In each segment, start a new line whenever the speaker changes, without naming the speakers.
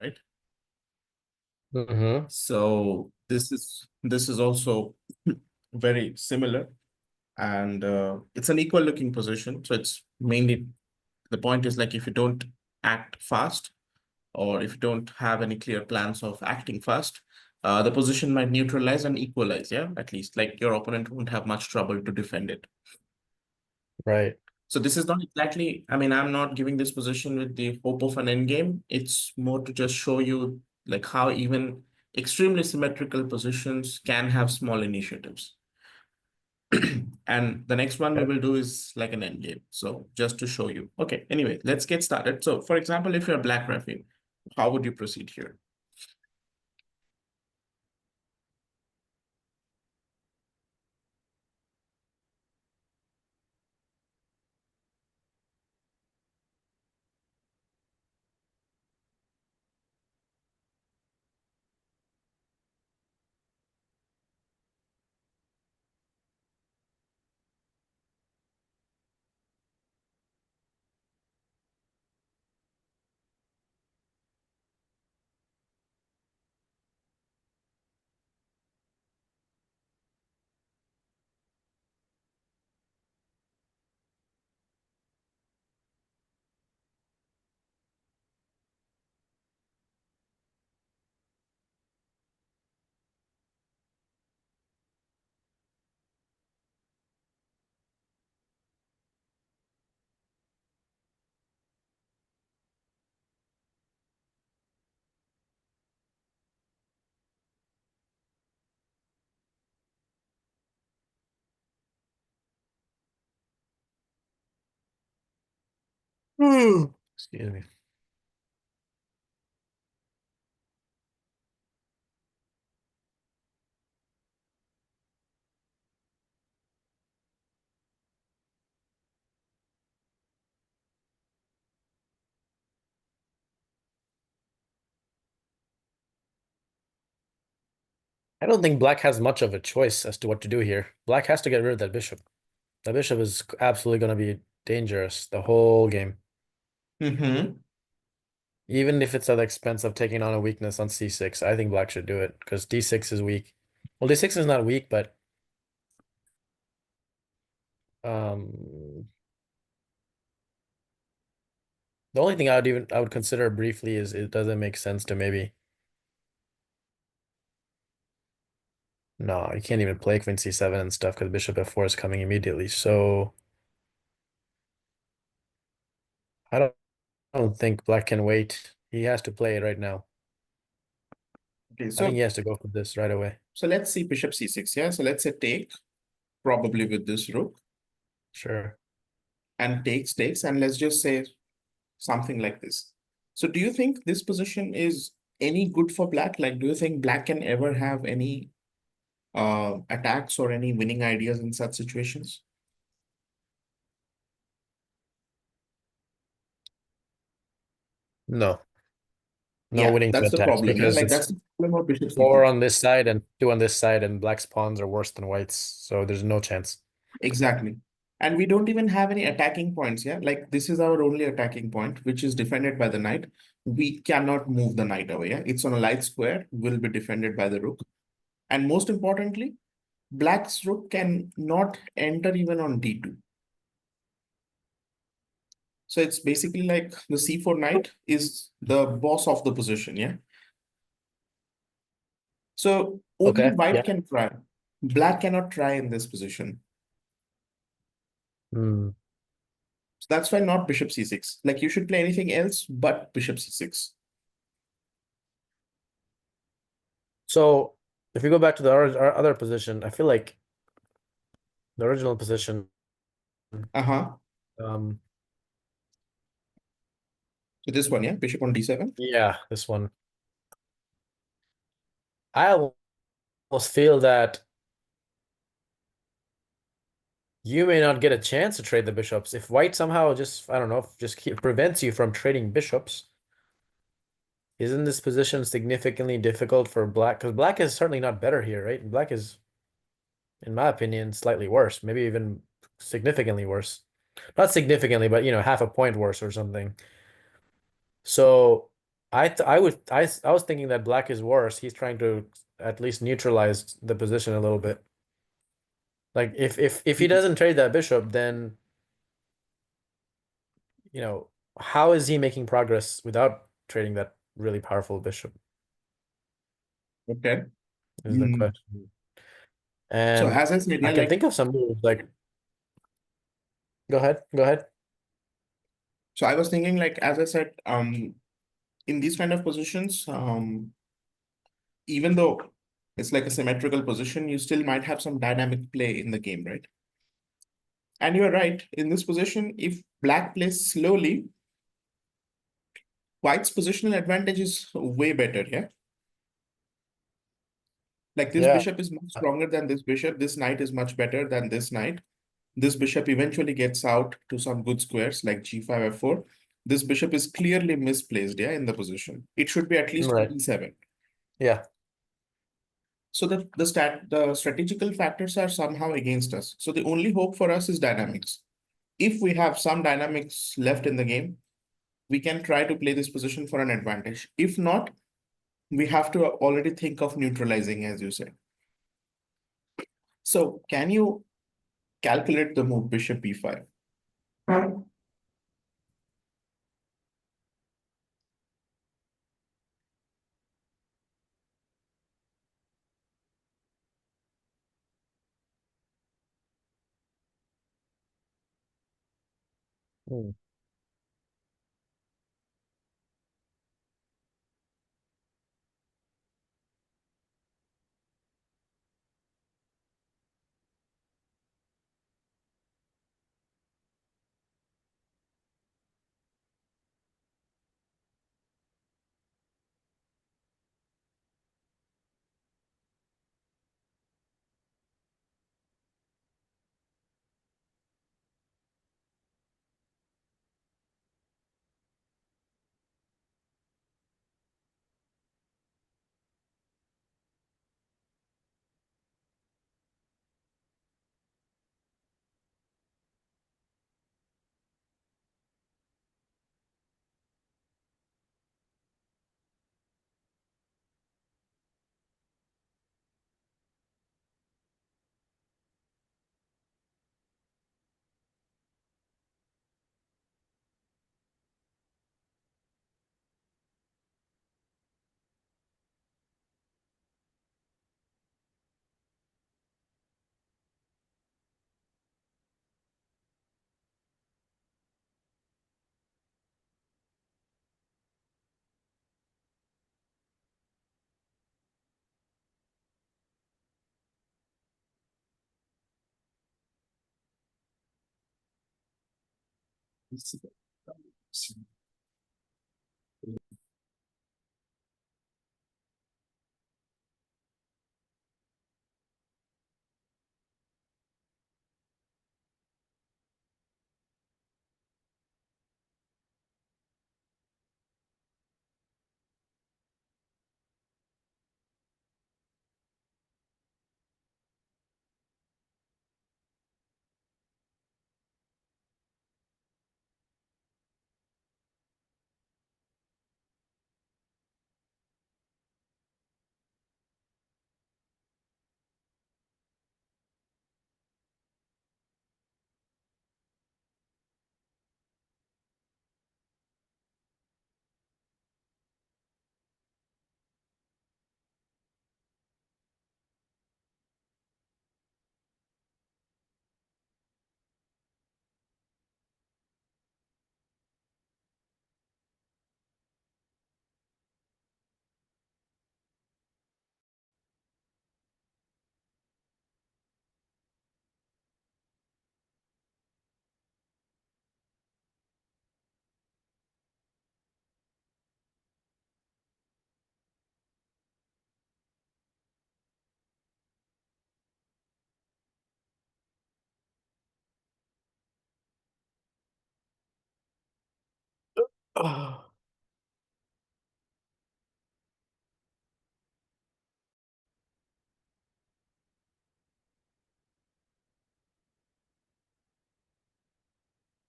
right?
Mm-hmm.
So this is also very similar, and it's an equal looking position. So it's mainly the point is like if you don't act fast, or if you don't have any clear plans of acting fast, the position might neutralize and equalize. Yeah, at least like your opponent won't have much trouble to defend it.
Right.
So this is not exactly, I mean, I'm not giving this position with the hope of an end game. It's more to just show you like how even extremely symmetrical positions can have small initiatives. And the next one we
Okay.
will do is like an end game. So just to show you. Okay, anyway, let's get started. So for example, if you're black reffing, how would you proceed here?
Excuse me. I don't think black has much of a choice as to what to do here. Black has to get rid of that bishop. That bishop is absolutely going to be dangerous the whole game.
Mm-hmm.
Even if it's at the expense of taking on a weakness on c6, I think black should do it because d6 is weak. Well, d6 is not weak, but um, the only thing I would consider briefly is it doesn't make sense to maybe. No, you can't even play queen c7 and stuff because bishop f4 is coming immediately. So I don't think black can wait. He has to play it right now.
Okay,
I think
so
he has to go for this right away.
let's see bishop c6. Yeah, so let's say take, probably with this rook,
Sure.
and takes, and let's just say something like this. So do you think this position is any good for black? Like, do you think black can ever have any attacks or any winning ideas in such situations?
No, no
Yeah,
winning to
that's the
attacks
problem. Yeah,
because
like
it's
that's the problem of bishop
four
c6.
on this side and two on this side, and black's pawns are worse than white's, so there's no chance.
Exactly. And we don't even have any attacking points. Yeah, like this is our only attacking point, which is defended by the knight. We cannot move the knight away. Yeah, it's on a light square, will be defended by the rook. And most importantly, black's rook can not enter even on d2. So it's basically like the c4 knight is the boss of the position. Yeah. So only
Okay.
white
Yeah.
can try. Black cannot try in this position.
Hmm.
So that's why not bishop c6. Like you should play anything else but bishop c6.
So if we go back to the our other position, I feel like the original position,
Uh-huh.
um,
So this one, yeah, bishop on d7.
yeah, this one, I almost feel that you may not get a chance to trade the bishops if white somehow just, I don't know, prevents you from trading bishops. Isn't this position significantly difficult for black? Because black is certainly not better here, right? Black is, in my opinion, slightly worse, maybe even significantly worse. Not significantly, but half a point worse or something. So I was thinking that black is worse. He's trying to at least neutralize the position a little bit. Like if he doesn't trade that bishop, then how is he making progress without trading that really powerful bishop
Okay.
is the
Mm.
question.
So
And
as I said,
I
yeah,
can
like
think of some moves like go ahead, go ahead.
so I was thinking like as I said, in these kind of positions, even though it's like a symmetrical position, you still might have some dynamic play in the game, right? And you're right, in this position, if black plays slowly, white's positional advantage is way better, yeah? Like this
Yeah.
bishop is much stronger than this bishop, this knight is much better than this knight. This bishop eventually gets out to some good squares like g5, f4. This bishop is clearly misplaced, yeah, in the position. It should be at least on
Right.
e7.
Yeah.
So the strategical factors are somehow against us. So the only hope for us is dynamics. If we have some dynamics left in the game, we can try to play this position for an advantage. If not, we have to already think of neutralizing, as you said. So can you calculate the move bishop b5?
Hmm.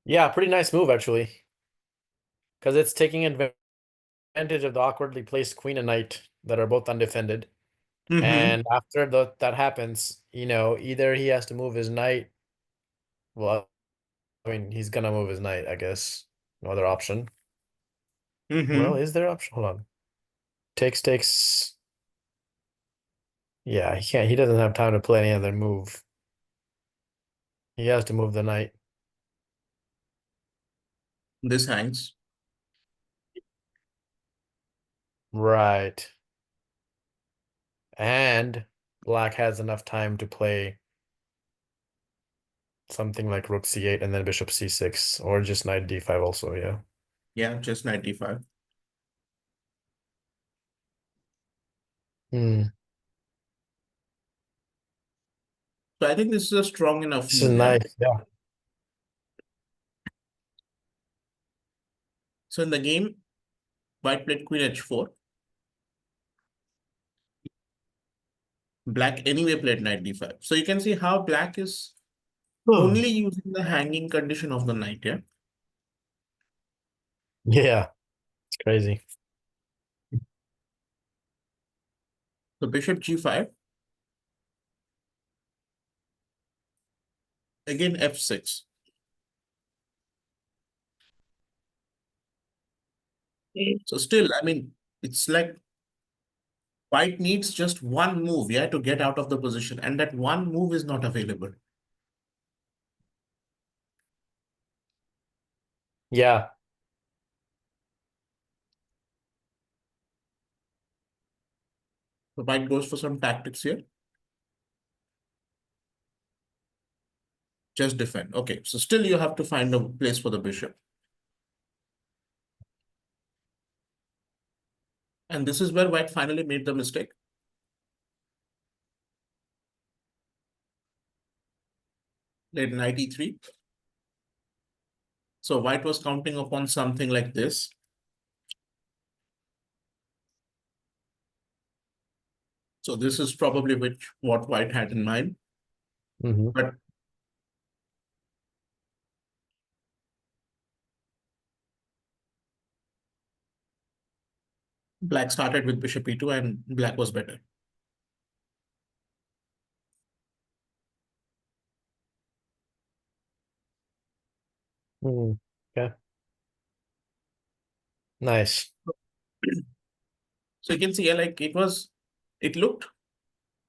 Yeah, pretty nice move actually, because it's taking advantage advantage of the awkwardly placed queen and knight that are both undefended.
Mm-hmm.
And after that happens, either he has to move his knight. Well, I mean, he's gonna move his knight, I guess. No other option. Well,
Mm-hmm.
is there option? Hold on. Takes. Yeah, he can't. He doesn't have time to play any other move. He has to move the knight.
This hangs.
Right. And black has enough time to play something like rook c8 and then bishop c6, or just knight d5 also, yeah.
Yeah, just 95.
Hmm.
So I think this is a strong enough
This is
move, yeah.
nice. Yeah.
So in the game, white played queen h4. Black anyway played knight d5. So you can see how black is
Hmm.
only using the hanging condition of the knight, yeah.
Yeah, it's crazy.
So bishop g5, again f6. So still, I mean, it's like white needs just one move, yeah, to get out of the position, and that one move is not available.
Yeah.
So white goes for some tactics here. Just defend. Okay, so still you have to find a place for the bishop. And this is where white finally made the mistake. Played knight e3. So white was counting upon something like this. So this is probably what white had in mind.
Hmm.
But black started with bishop e2 and black was better.
Okay. Nice.
So you can see, yeah, like it looked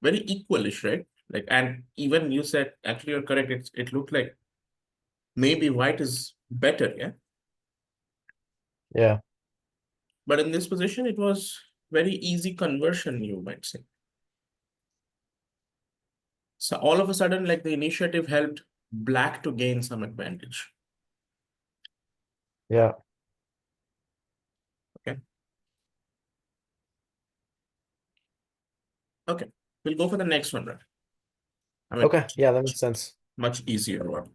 very equalish, right? Like, and even you said, actually, you're correct. It looked like maybe white is better, yeah.
Yeah.
But in this position, it was very easy conversion, you might say. So all of a sudden, like the initiative helped black to gain some advantage.
Yeah.
Okay. Okay. We'll go for the next one, right? I mean,
Okay. Yeah, that makes sense.
much easier one.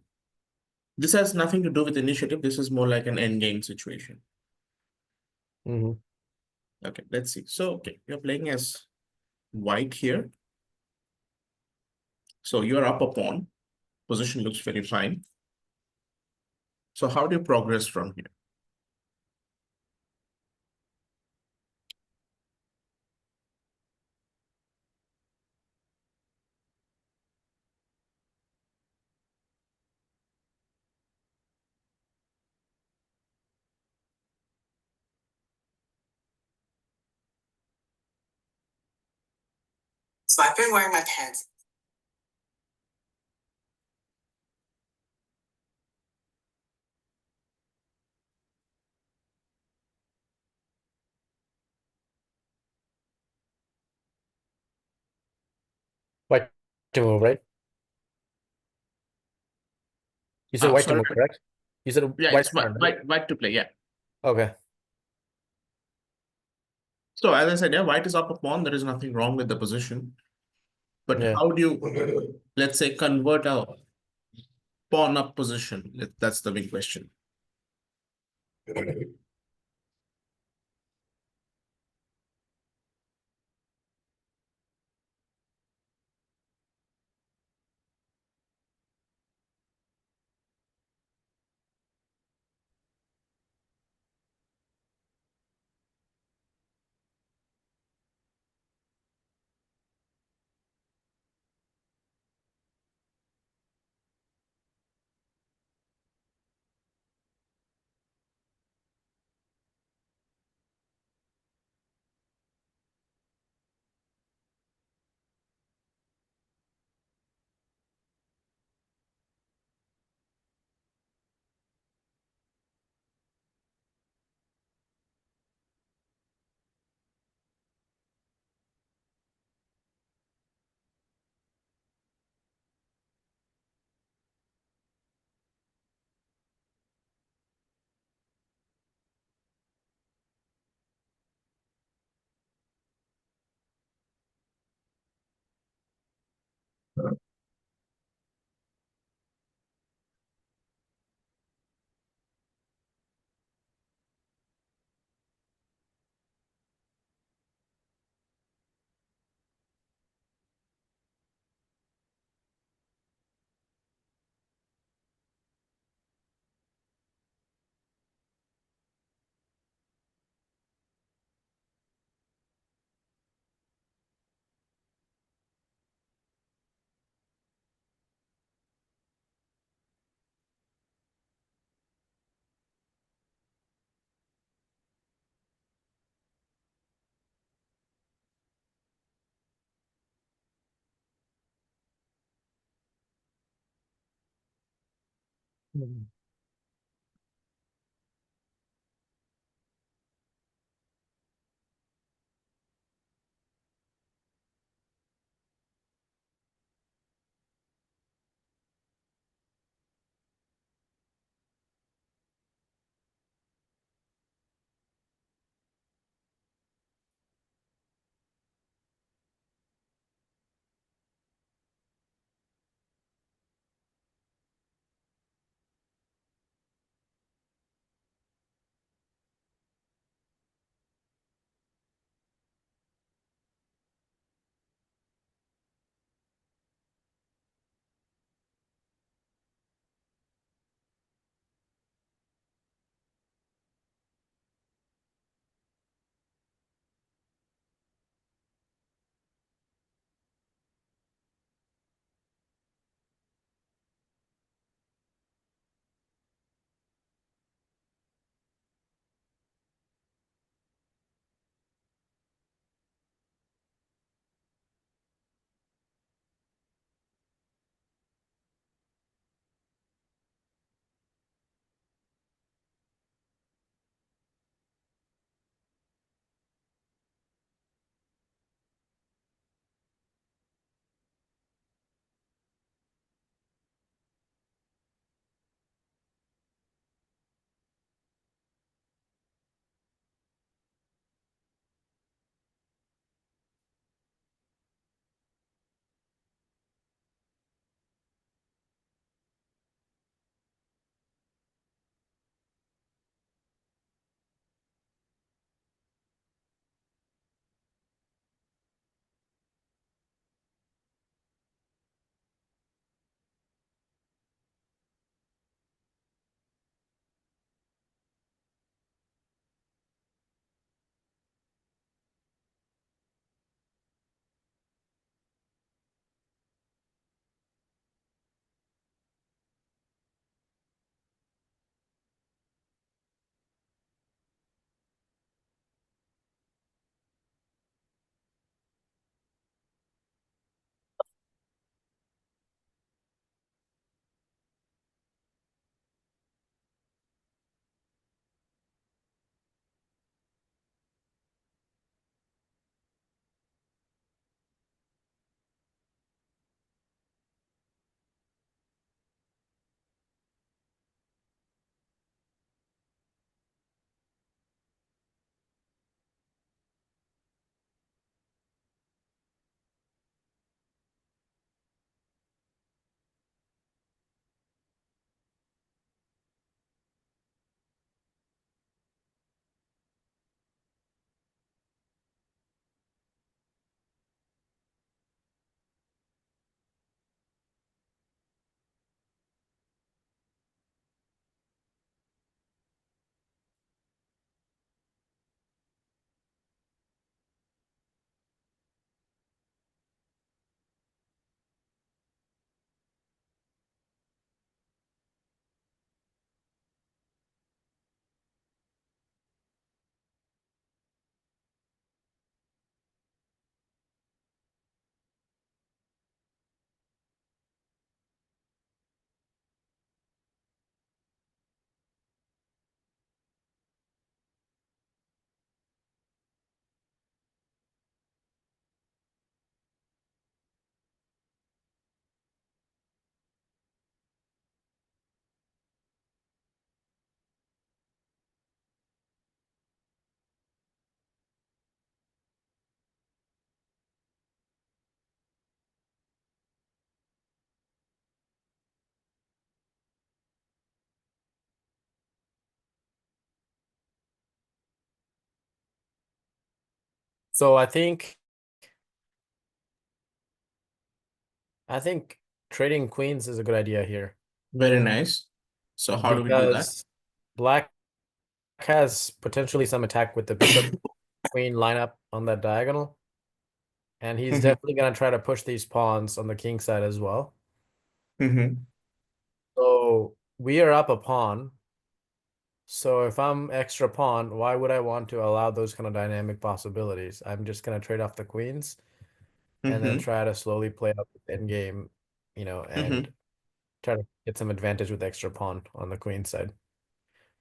This has nothing to do with initiative. This is more like an end game situation.
Hmm.
Okay, let's see. So, okay, you're playing as white here. So you're up a pawn. Position looks very fine. So how do you progress from here?
So I've been wearing my pants.
White to move, right? You said white to
Sorry.
move, correct? You said
Yeah,
white's
it's
turn, right?
white to play. Yeah.
Okay.
So as I said, yeah, white is up a pawn. There is nothing wrong with the position. But
Yeah.
how do you, let's say, convert a pawn up position? That's the big question.
Mhm. So I think trading queens is a good idea here
Very nice. So how do we do that?
because black has potentially some attack with the bishop queen lineup on that diagonal, and he's
Mm-hmm.
definitely going to try to push these pawns on the king side as well.
Mm-hmm.
So we are up a pawn. So if I'm extra pawn, why would I want to allow those kind of dynamic possibilities? I'm just going to trade off the queens and then
Mm-hmm.
try to slowly play up the endgame, and
Mm-hmm.
try to get some advantage with the extra pawn on the queen side.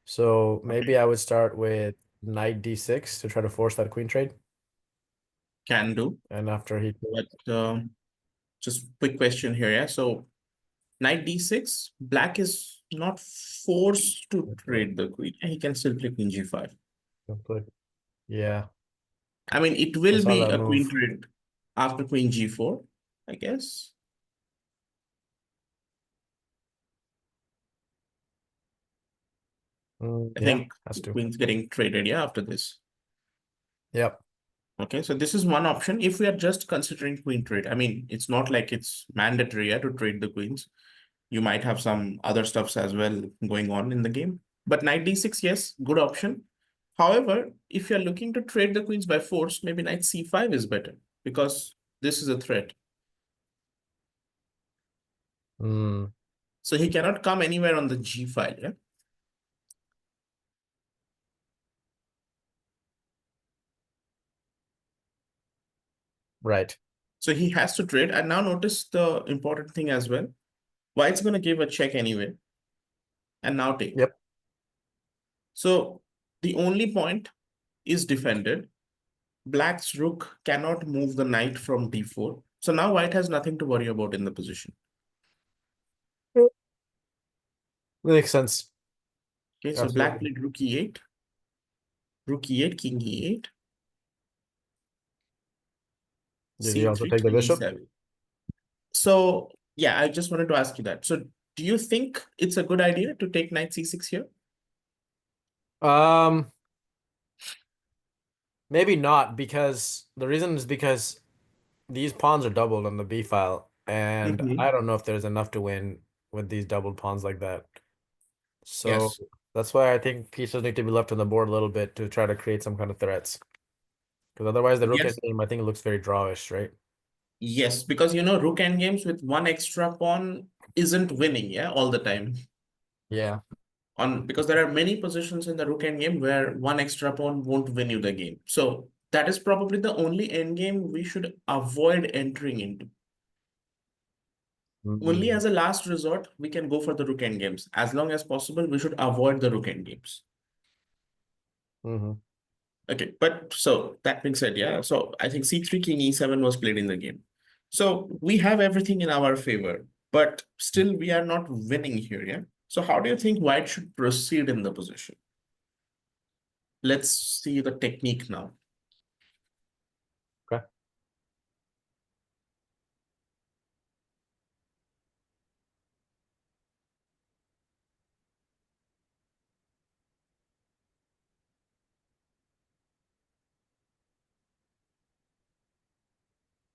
So maybe I would start with knight d6 to try to force that queen trade.
Can do.
And after he
But just quick question here, yeah. So knight d6, black is not forced to trade the queen. He can still play queen g5.
yeah,
I mean, it
I
will
saw
be
that
a queen
move.
trade after queen g4, I guess. I
Yeah,
think
has
the
to.
queen's getting traded, yeah, after this.
Yep.
Okay, so this is one option if we are just considering queen trade. I mean, it's not like it's mandatory, yeah, to trade the queens. You might have some other stuffs as well going on in the game. But knight d6, yes, good option. However, if you're looking to trade the queens by force, maybe knight c5 is better because this is a threat.
Mm,
So he cannot come anywhere on the g file, yeah?
right.
So he has to trade. And now notice the important thing as well. White's going to give a check anyway and now take.
Yep.
So the only point is defended. Black's rook cannot move the knight from d4. So now white has nothing to worry about in the position.
Makes sense.
Okay, so black
Absolutely.
played rook e8, rook e8, king e8,
Did he also
c3,
take the
king
bishop?
e7. So yeah, I just wanted to ask you that. So do you think it's a good idea to take knight c6 here?
Um, Maybe not because the reason is because these pawns are doubled on the B file, and I
Mhm.
don't know if there's enough to win with these doubled pawns like that. So
Yes.
that's why I think pieces need to be left on the board a little bit to try to create some kind of threats. Because otherwise, the rook
Yes.
endgame, I think it looks very drawish, right?
Yes, because rook endgames with one extra pawn isn't winning, yeah, all the time.
Yeah.
On because there are many positions in the rook endgame where one extra pawn won't win you the game. So that is probably the only endgame we should avoid entering into. Only
Mm-hmm.
as a last resort, we can go for the rook endgames. As long as possible, we should avoid the rook endgames.
Mm-hmm.
Okay, but so that being said, yeah. So I think c3, king e7 was played in the game. So we have everything in our favor, but still we are not winning here, yeah. So how do you think white should proceed in the position? Let's see the technique now.
Okay.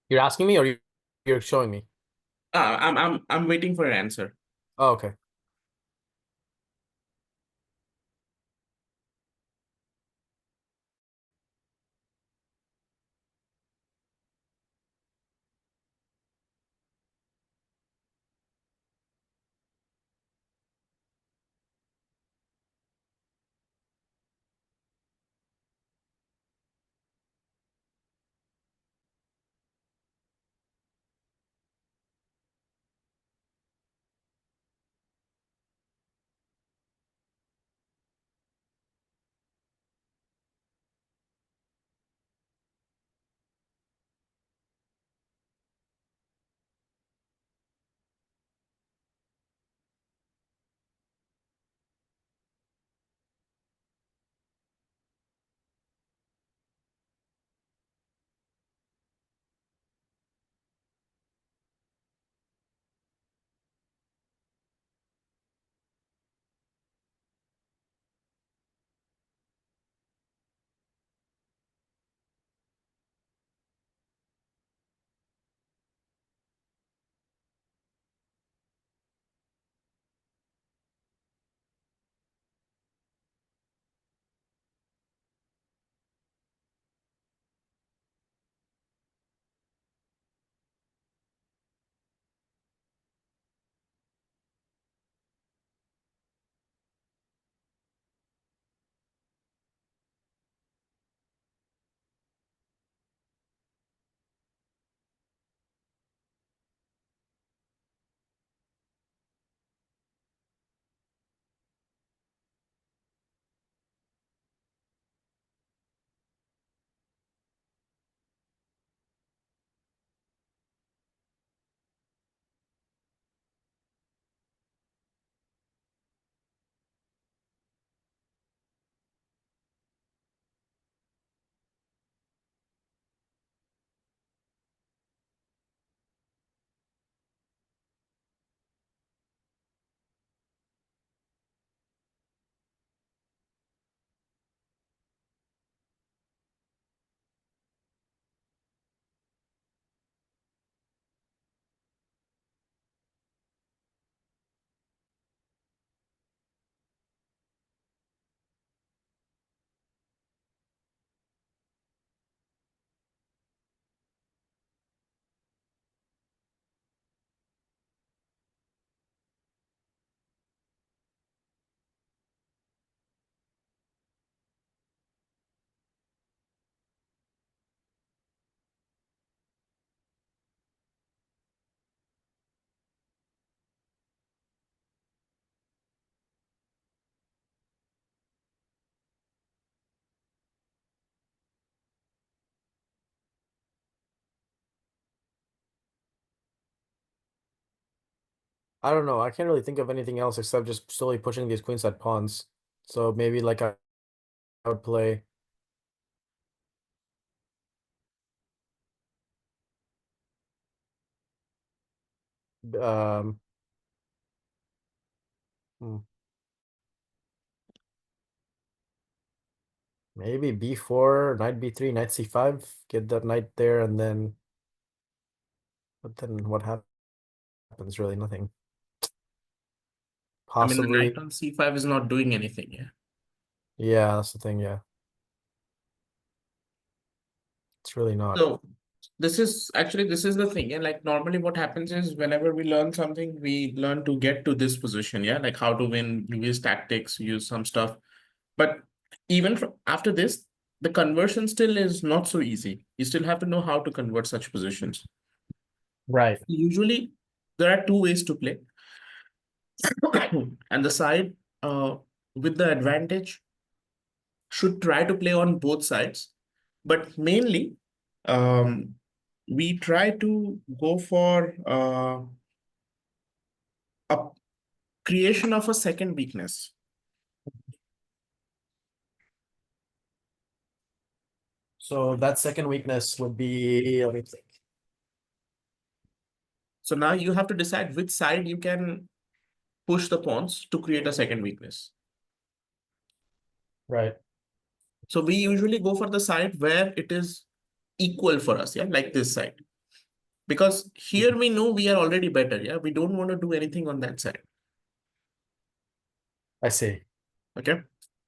You're asking me or you're showing me?
I'm waiting for an answer.
Oh, okay. I don't know. I can't really think of anything else except just slowly pushing these queenside pawns. So maybe like I would play um hmm, maybe b4, knight b3, knight c5, get that knight there, and then what happens? Really nothing.
I mean, the knight
Possibly,
on c5 is not doing anything, yeah.
yeah, that's the thing, yeah. It's really not.
So this is the thing, yeah. Like normally what happens is whenever we learn something, we learn to get to this position, yeah, like how to win, you use tactics, you use some stuff. But even after this, the conversion still is not so easy. You still have to know how to convert such positions.
Right.
Usually, there are two ways to play. And the side with the advantage should try to play on both sides. But mainly, um, we try to go for a creation of a second weakness.
So that second weakness would be, let me think.
So now you have to decide which side you can push the pawns to create a second weakness.
Right.
So we usually go for the side where it is equal for us, yeah, like this side. Because here we know we are already better, yeah. We don't want to do anything on that side.
I see.
Okay.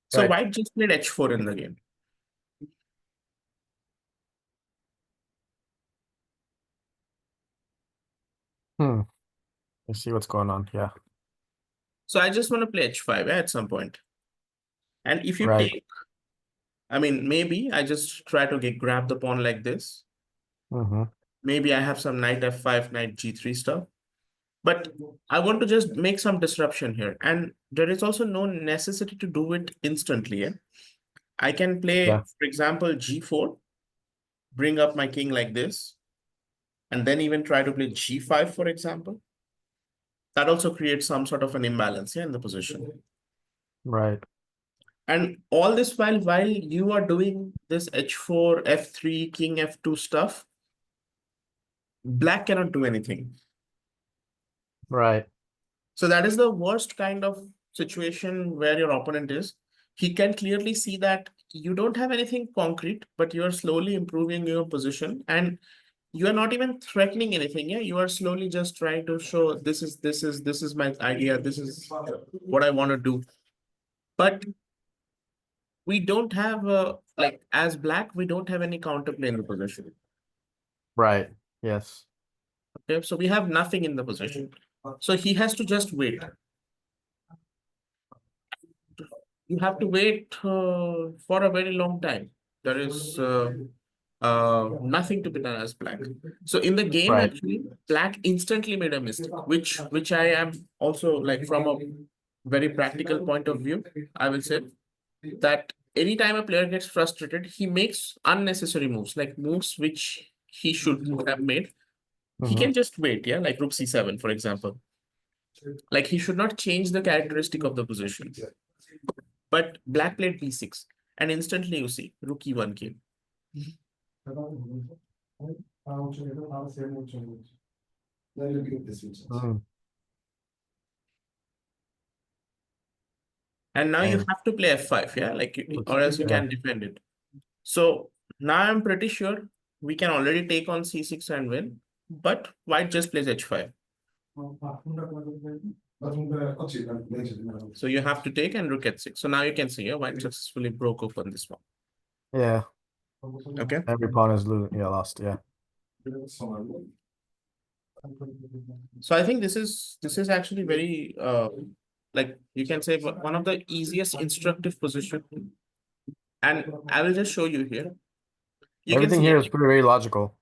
So
Right.
white just played h4 in the game.
Hmm. Let's see what's going on. Yeah.
So I just want to play h5, yeah, at some point. And if you
Right.
take, I mean, maybe I just try to grab the pawn like this.
Mm-hmm.
Maybe I have some knight f5, knight g3 stuff. But I want to just make some disruption here. And there is also no necessity to do it instantly. Yeah? I can play,
Yeah.
for example, g4, bring up my king like this, and then even try to play g5, for example. That also creates some sort of an imbalance, yeah, in the position.
Right.
And all this while you are doing this h4, f3, king f2 stuff, black cannot do anything.
Right.
So that is the worst kind of situation where your opponent is. He can clearly see that you don't have anything concrete, but you are slowly improving your position and you are not even threatening anything. Yeah, you are slowly just trying to show this is my idea. This is what I want to do. But we don't have like as black, we don't have any counterplay in the position.
Right. Yes.
Okay, so we have nothing in the position. So he has to just wait. You have to wait for a very long time. There is nothing to be done as black. So in the game,
Right.
actually, black instantly made a mistake, which I am also like from a very practical point of view, I will say that anytime a player gets frustrated, he makes unnecessary moves, like moves which he should have made. He
Mm-hmm.
can just wait, yeah, like rook c7, for example. Like he should not change the characteristic of the position. But black played b6, and instantly you see rook e1 came.
Mm.
And now you
And
have to play f5, yeah, like or else you
yeah.
can defend it. So now I'm pretty sure we can already take on c6 and win, but white just plays h5. So you have to take and rook h6. So now you can see, yeah, white successfully broke open this one.
Yeah.
Okay.
Every pawn is losing. Yeah, lost. Yeah.
So I think this is actually very like you can say one of the easiest instructive position. And I will just show you here. You can
Everything
see,
here
yeah,
is pretty very logical.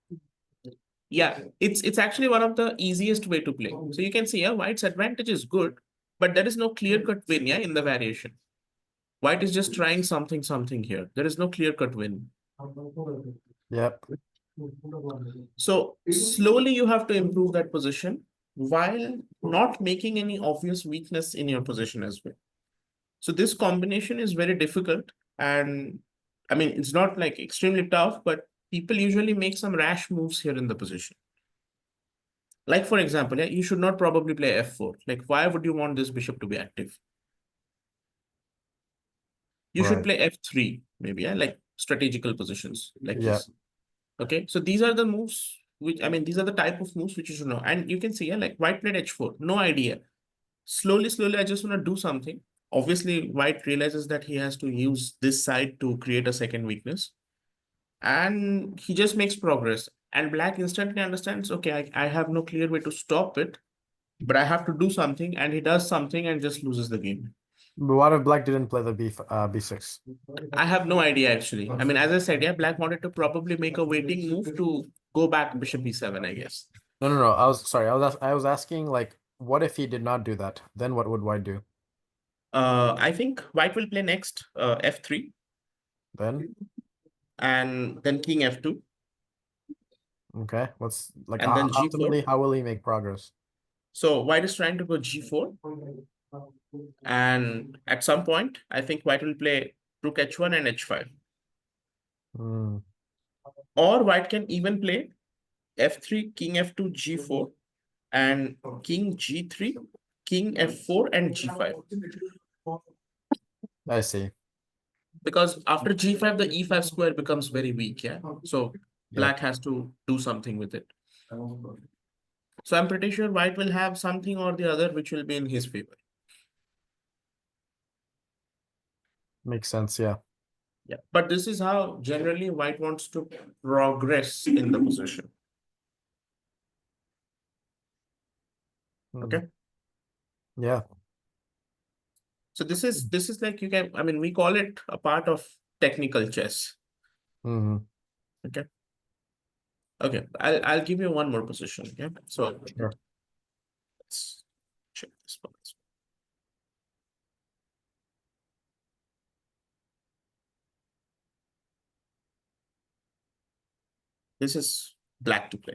yeah, it's actually one of the easiest way to play. So you can see, yeah, white's advantage is good, but there is no clear-cut win, yeah, in the variation. White is just trying something here. There is no clear-cut win.
Yep.
So slowly you have to improve that position. while not making any obvious weakness in your position as well. So this combination is very difficult. And I mean, it's not like extremely tough, but people usually make some rash moves here in the position. Like, for example, yeah, you should not probably play f4. Like, why would you want this bishop to be active? You should
Right.
play f3, maybe, yeah, like strategical positions like
Yeah.
this. Okay, so these are the moves which, I mean, these are the type of moves which you should know. And you can see, yeah, like white played h4, no idea. Slowly, I just want to do something. Obviously, white realizes that he has to use this side to create a second weakness. And he just makes progress. And black instantly understands, okay, I have no clear way to stop it, but I have to do something. And he does something and just loses the game.
But what if black didn't play the b6?
I have no idea actually. I mean, as I said, yeah, black wanted to probably make a waiting move to go back bishop b7, I guess.
No. I was sorry. I was asking like, what if he did not do that? Then what would white do?
I think white will play next f3
Then
and then king f2
okay, what's like
and then g4.
ultimately how will he make progress?
So white is trying to go g4, and at some point, I think white will play rook h1 and h5.
Hmm.
Or white can even play f3, king f2, g4, and king g3, king f4, and g5.
I see.
Because after g5, the e5 square becomes very weak, yeah? So
Yeah,
black has to do something with it. So I'm pretty sure white will have something or the other which will be in his favor.
makes sense. Yeah.
Yeah. But this is how generally white wants to progress in the position.
Hmm.
Okay.
Yeah.
So this is like you can, I mean, we call it a part of technical chess.
Hmm.
Okay. Okay. I'll give you one more position. Okay. So
Sure.
let's check this one. This is black to play.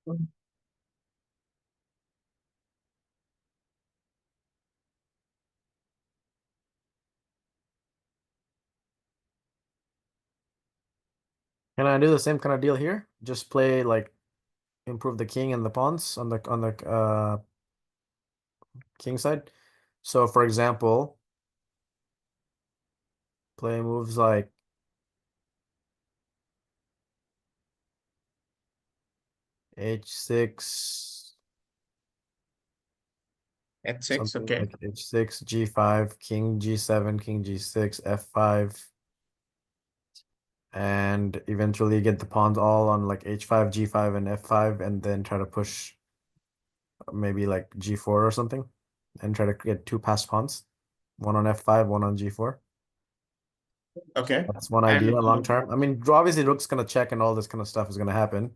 Can I do the same kind of deal here? Just play like improve the king and the pawns on the king side. So for example, play moves like h6,
H6,
something
okay.
like h6, g5, king g7, king g6, f5, and eventually get the pawns all on like h5, g5, and f5, and then try to push maybe like g4 or something, and try to get two passed pawns, one on f5, one on g4.
Okay.
That's one idea
And
long term. I mean, obviously rook's gonna check and all this kind of stuff is gonna happen.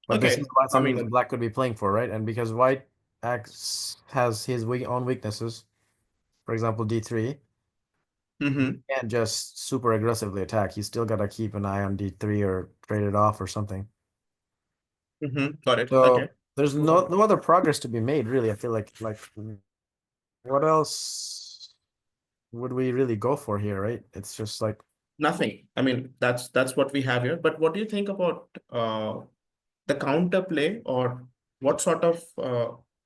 But this is
okay, I
something that
mean,
black could be playing for, right? And because white acts has his own weaknesses, for example, d3,
mm-hmm,
can't just super aggressively attack. He's still gotta keep an eye on d3 or trade it off or something.
mm-hmm, got it. Okay.
So there's no other progress to be made, really. I feel like what else would we really go for here, right? It's just like
Nothing. I mean, that's what we have here. But what do you think about the counterplay, or what sort of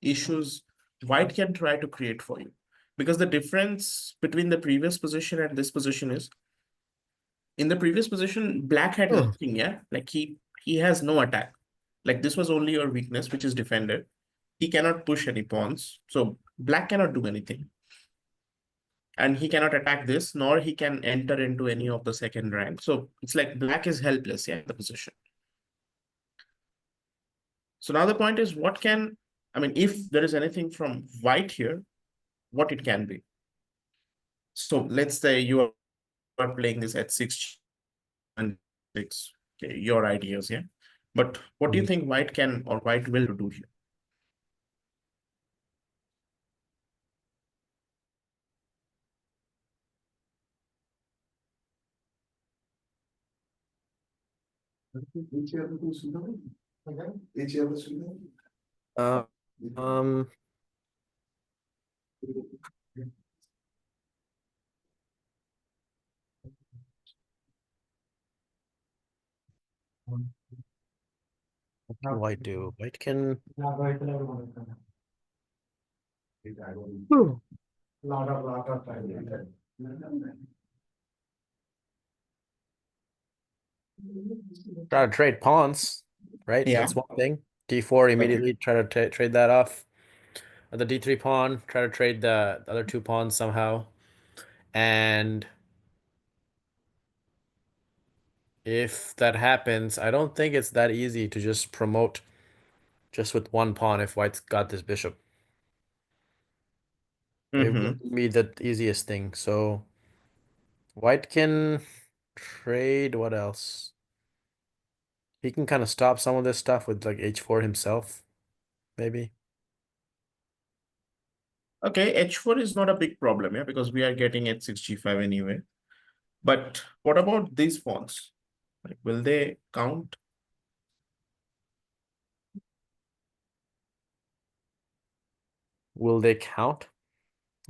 issues white can try to create for you? Because the difference between the previous position and this position is, in the previous position, black had
Ugh.
nothing, yeah? Like he has no attack. Like this was only your weakness, which is defended. He cannot push any pawns. So black cannot do anything. And he cannot attack this, nor he can enter into any of the second rank. So it's like black is helpless, yeah, in the position. So now the point is, what can, I mean, if there is anything from white here, what it can be. So let's say you are playing this at 6 and 6, okay, your ideas, yeah. But what do you think white can or white will do here?
uh, um what can white do? White can try to trade pawns, right?
Yeah.
That's one thing. D4
Okay.
immediately try to trade that off. The D3 pawn, try to trade the other two pawns somehow. And if that happens, I don't think it's that easy to just promote just with one pawn if white's got this bishop. It
Mm-hmm.
wouldn't be the easiest thing. So white can trade what else? He can kind of stop some of this stuff with like h4 himself, maybe.
Okay, h4 is not a big problem, yeah, because we are getting h6 g5 anyway. But what about these pawns? Like, will they count?
Will they count?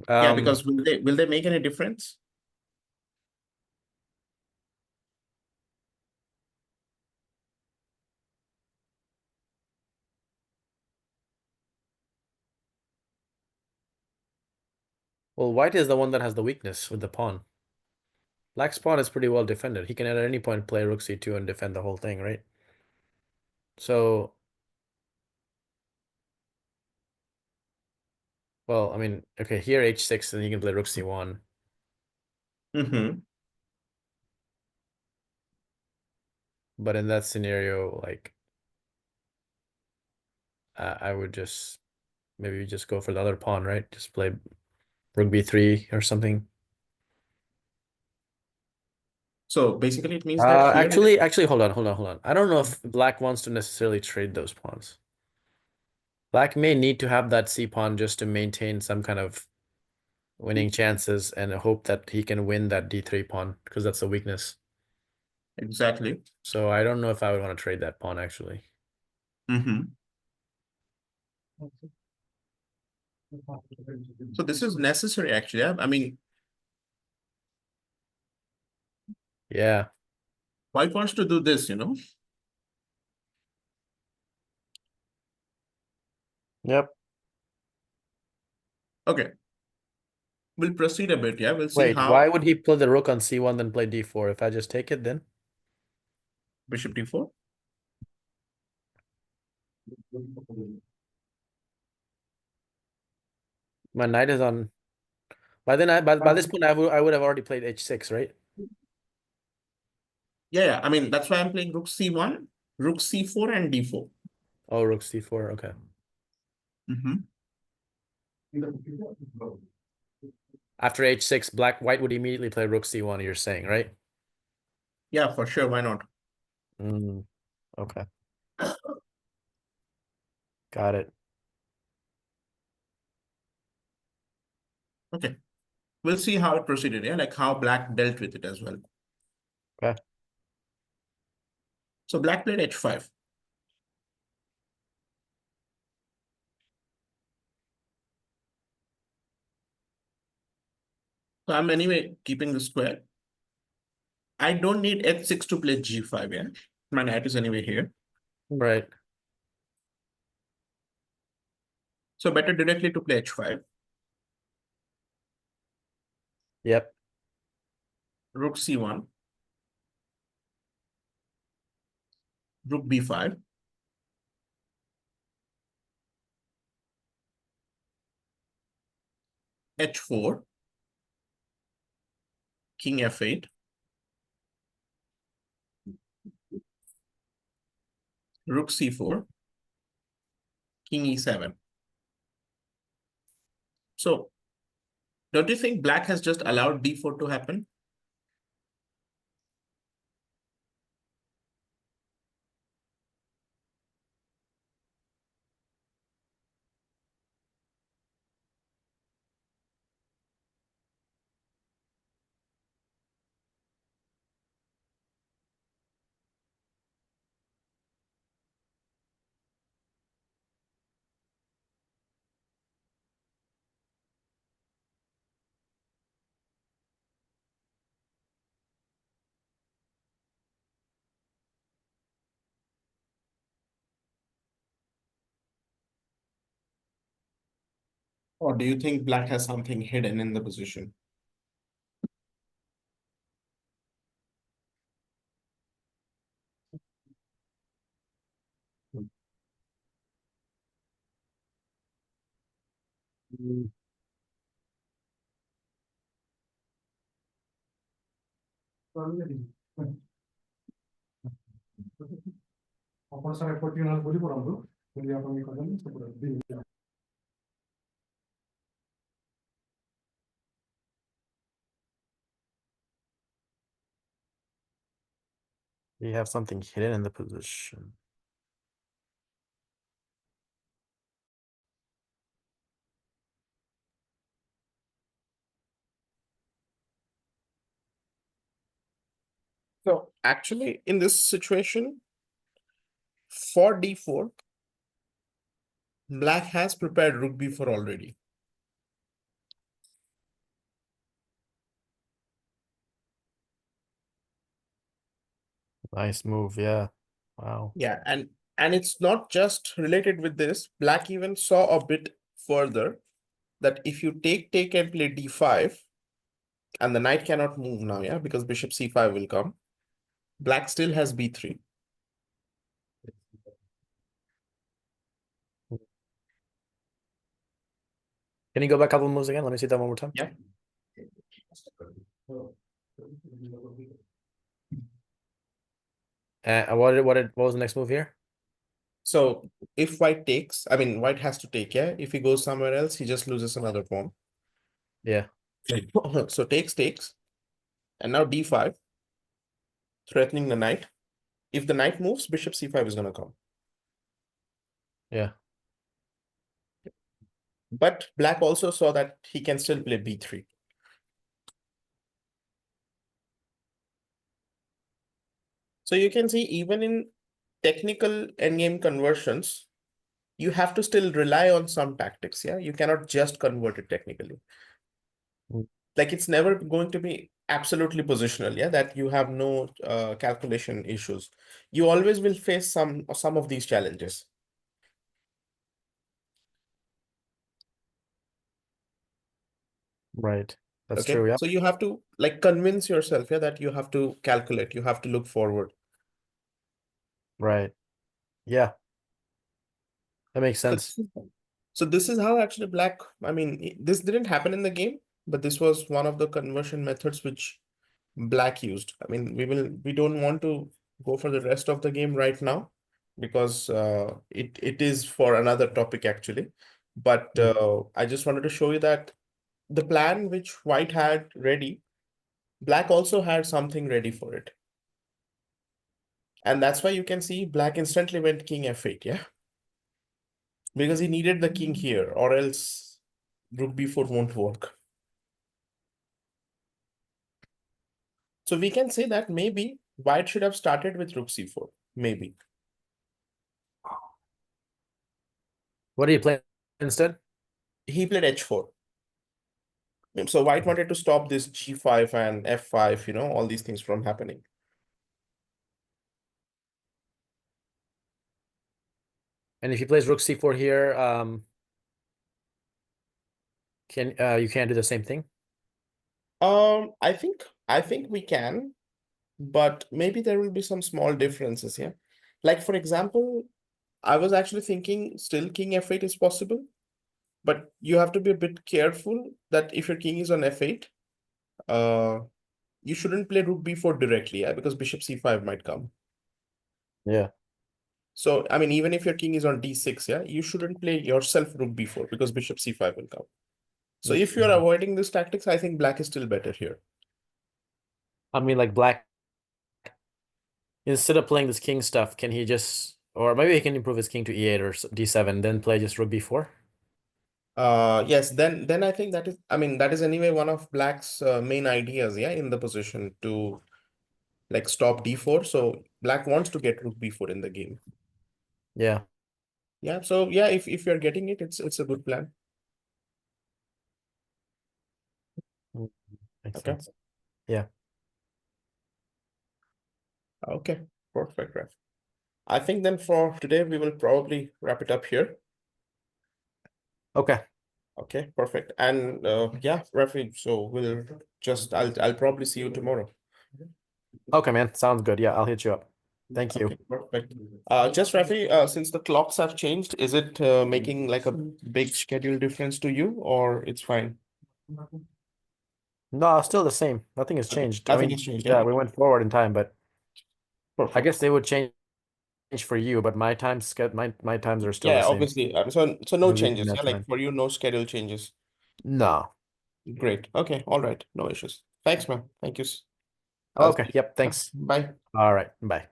Yeah,
Um,
because will they make any difference?
well, white is the one that has the weakness with the pawn. Black's pawn is pretty well defended. He can at any point play rook c2 and defend the whole thing, right? So, well, I mean, okay, here h6, and you can play rook c1.
Mm-hmm.
But in that scenario, like, I would just maybe just go for the other pawn, right? Just play rook b3 or something.
So basically, it means that here it.
Actually, hold on. I don't know if black wants to necessarily trade those pawns. Black may need to have that c pawn just to maintain some kind of winning chances and hope that he can win that d3 pawn because that's a weakness.
Exactly.
So I don't know if I would want to trade that pawn actually.
Mm-hmm. So this is necessary actually. I mean,
Yeah.
white wants to do this,
Yep.
Okay, we'll proceed a bit, yeah. We'll see
Wait, why
how
would he play the rook on c1 then play d4? If I just take it then?
bishop d4.
My knight is on. By then, by this point, I would have already played h6, right?
Yeah. I mean, that's why I'm playing rook c1, rook c4, and d4.
Oh, rook c4. Okay.
Mm-hmm.
After h6, white would immediately play rook c1. You're saying, right?
Yeah, for sure. Why not?
Mm, okay. Got it.
Okay, we'll see how it proceeded. Yeah, like how black dealt with it as well.
Okay.
So black played h5. So I'm anyway keeping the square. I don't need h6 to play g5. Yeah, my knight is anyway here.
Right.
So better directly to play h5.
Yep.
Rook c1, rook b5, h4, king f8, rook c4, king e7. So don't you think black has just allowed d4 to happen? Or do you think black has something hidden in the position?
Mm. You have something hidden in the position.
So actually, in this situation, for d4, black has prepared rook b4 already.
Nice move. Yeah. Wow.
Yeah, and it's not just related with this. Black even saw a bit further that if you take and play d5, and the knight cannot move now, yeah, because bishop c5 will come. Black still has b3.
Can you go back a couple moves again? Let me see that one more time.
Yeah.
What was the next move here?
So if white takes, I mean, white has to take, yeah. If he goes somewhere else, he just loses another pawn.
Yeah.
So takes, and now d5, threatening the knight. If the knight moves, bishop c5 is going to come.
Yeah.
But black also saw that he can still play b3. So you can see even in technical endgame conversions, you have to still rely on some tactics. Yeah, you cannot just convert it technically. Like it's never going to be absolutely positional. Yeah, that you have no calculation issues. You always will face some of these challenges.
Right. That's
Okay,
true. Yeah.
so you have to like convince yourself, yeah, that you have to calculate, you have to look forward.
Right. Yeah. That makes
So
sense.
so this is how actually black, I mean, this didn't happen in the game, but this was one of the conversion methods which black used. I mean, we don't want to go for the rest of the game right now because it is for another topic actually. But I just wanted to show you that the plan which white had ready, black also had something ready for it. And that's why you can see black instantly went king f8, yeah? Because he needed the king here, or else rook b4 won't work. So we can say that maybe white should have started with rook c4, maybe.
What do you play instead?
He played h4. So white wanted to stop this g5 and f5, all these things from happening.
And if he plays rook c4 here, you can't do the same thing?
I think we can, but maybe there will be some small differences here. Like for example, I was actually thinking still king f8 is possible, but you have to be a bit careful that if your king is on f8, uh, you shouldn't play rook b4 directly, yeah, because bishop c5 might come.
Yeah.
So, I mean, even if your king is on d6, yeah, you shouldn't play yourself rook b4 because bishop c5 will come. So if you're
Mhm.
avoiding this tactics, I think black is still better here.
I mean, like black, instead of playing this king stuff, can he just, or maybe he can improve his king to e8 or d7, then play just rook b4?
Yes, then I think that is anyway one of black's main ideas, yeah, in the position to like stop d4. So black wants to get rook b4 in the game.
Yeah.
Yeah, so yeah, if you're getting it, it's a good plan.
Mm, Makes
Okay.
sense. Yeah.
Okay, perfect, Raf. I think then for today we will probably wrap it up here.
Okay.
Okay, perfect. And yeah, Rafi, so I'll probably see you tomorrow.
Okay, man. Sounds good. Yeah, I'll hit you up. Thank you.
Okay, perfect. Just Rafi, since the clocks have changed, is it making like a big schedule difference to you, or it's fine?
No, still the same. Nothing has
Okay,
changed. I
nothing
mean,
has changed,
yeah,
yeah?
we went forward in time, but I
Perfect.
guess they would change for you, but my times are still the
Yeah,
same.
obviously. So no
Maybe
changes, yeah?
that's
Like
fine.
for you, no schedule changes.
No.
Great. Okay, all right. No issues. Thanks, man. Thank you. I'll see
Okay.
you.
Yep.
Yeah,
Thanks.
bye.
All right. Bye.